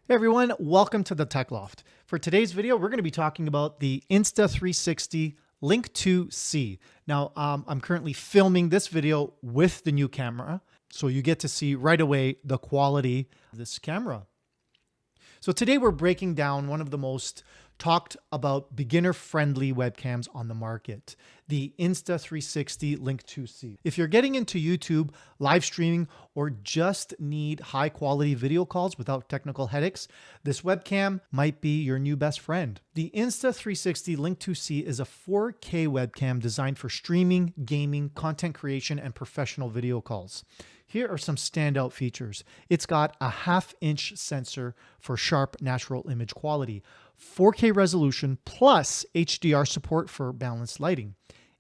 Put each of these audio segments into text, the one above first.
Hey everyone, welcome to the TechLoft. For today's video, we're going to be talking about the Insta360 Link 2C. Now, I'm currently filming this video with the new camera, so you get to see right away the quality of this camera. So today we're breaking down one of the most talked about beginner-friendly webcams on the market, the Insta360 Link 2C. If you're getting into YouTube, live streaming, or just need high-quality video calls without technical headaches, this webcam might be your new best friend. The Insta360 Link 2C is a 4K webcam designed for streaming, gaming, content creation, and professional video calls. Here are some standout features. It's got a 1/2-inch sensor for sharp natural image quality, 4K resolution plus HDR support for balanced lighting,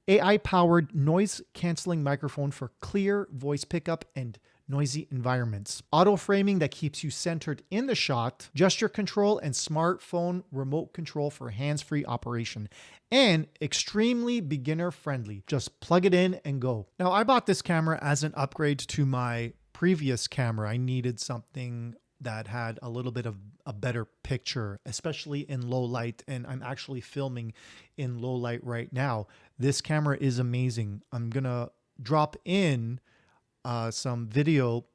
AI-powered noise-canceling microphone for clear voice pickup and noisy environments, auto framing that keeps you centered in the shot, gesture control and smartphone remote control for hands-free operation, and extremely beginner friendly. Just plug it in and go. Now, I bought this camera as an upgrade to my previous camera. I needed something that had a little bit of a better picture, especially in low light, and I'm actually filming in low light right now. This camera is amazing. I'm gonna drop in some video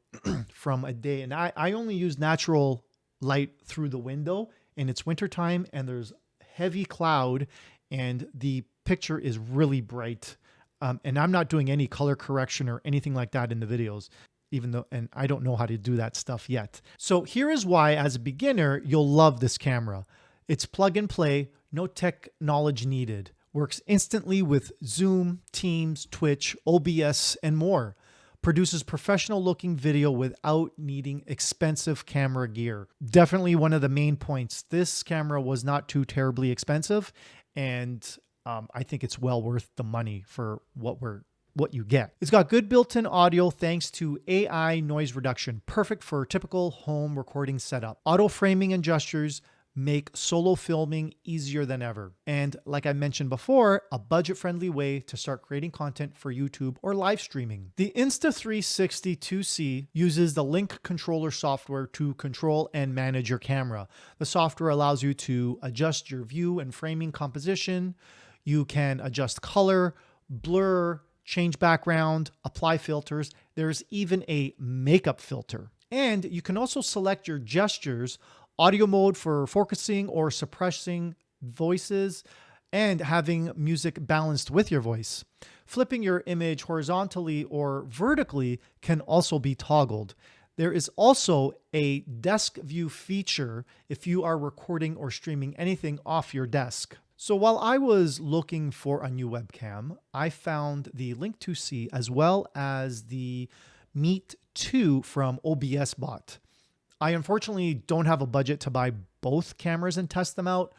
from a day, and I only use natural light through the window, and it's wintertime and there's heavy cloud and the picture is really bright. And I'm not doing any color correction or anything like that in the videos, even though, and I don't know how to do that stuff yet. So here is why, as a beginner, you'll love this camera. It's plug and play, no tech knowledge needed. Works instantly with Zoom, Teams, Twitch, OBS, and more. Produces professional looking video without needing expensive camera gear. Definitely one of the main points. This camera was not too terribly expensive, and I think it's well worth the money for what you get. It's got good built-in audio thanks to AI noise reduction, perfect for typical home recording setup. Auto framing and gestures make solo filming easier than ever. And like I mentioned before, a budget-friendly way to start creating content for YouTube or live streaming. The Insta360 2C uses the Link controller software to control and manage your camera. The software allows you to adjust your view and framing composition. You can adjust color, blur, change background, apply filters. There's even a makeup filter. And you can also select your gestures, audio mode for focusing or suppressing voices, and having music balanced with your voice. Flipping your image horizontally or vertically can also be toggled. There is also a desk view feature if you are recording or streaming anything off your desk. So while I was looking for a new webcam, I found the Link 2C as well as the Meet 2 from OBSBOT. I unfortunately don't have a budget to buy both cameras and test them out,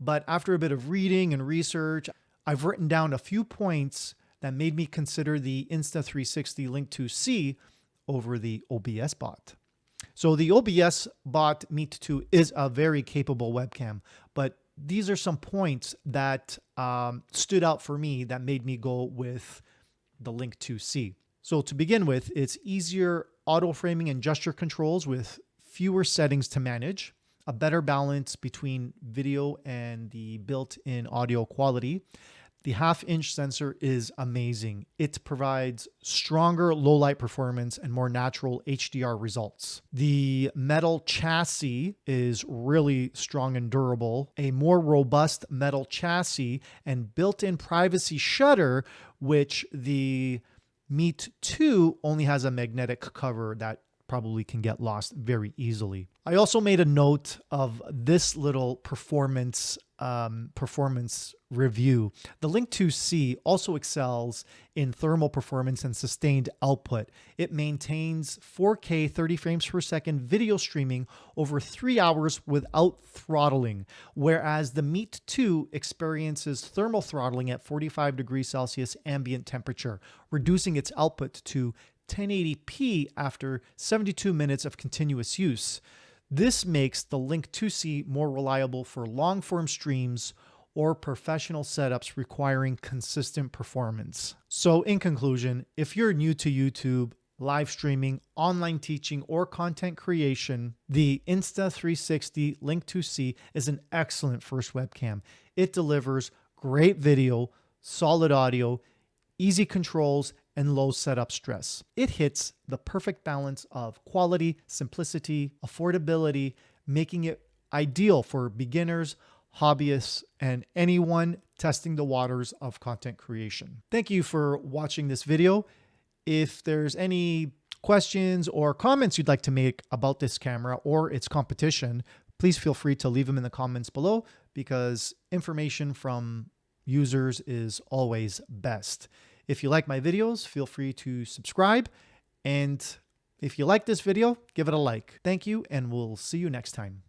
but after a bit of reading and research, I've written down a few points that made me consider the Insta360 Link 2C over the OBSBOT. So the OBSBOT Meet 2 is a very capable webcam, but these are some points that stood out for me that made me go with the Link 2C. So to begin with, it's easier auto framing and gesture controls with fewer settings to manage, a better balance between video and the built-in audio quality. The 1/2-inch sensor is amazing. It provides stronger low light performance and more natural HDR results. The metal chassis is really strong and durable. A more robust metal chassis and built-in privacy shutter, which the Meet 2 only has a magnetic cover that probably can get lost very easily. I also made a note of this little performance review. The Link 2C also excels in thermal performance and sustained output. It maintains 4K 30 frames per second video streaming over 3 hours without throttling, whereas the Meet 2 experiences thermal throttling at 45 degrees Celsius ambient temperature, reducing its output to 1080p after 72 minutes of continuous use. This makes the Link 2C more reliable for long-form streams or professional setups requiring consistent performance. So in conclusion, if you're new to YouTube, live streaming, online teaching, or content creation, the Insta360 Link 2C is an excellent first webcam. It delivers great video, solid audio, easy controls, and low setup stress. It hits the perfect balance of quality, simplicity, affordability, making it ideal for beginners, hobbyists, and anyone testing the waters of content creation. Thank you for watching this video. If there's any questions or comments you'd like to make about this camera or its competition, please feel free to leave them in the comments below, because information from users is always best. If you like my videos, feel free to subscribe. And if you like this video, give it a like. Thank you, and we'll see you next time.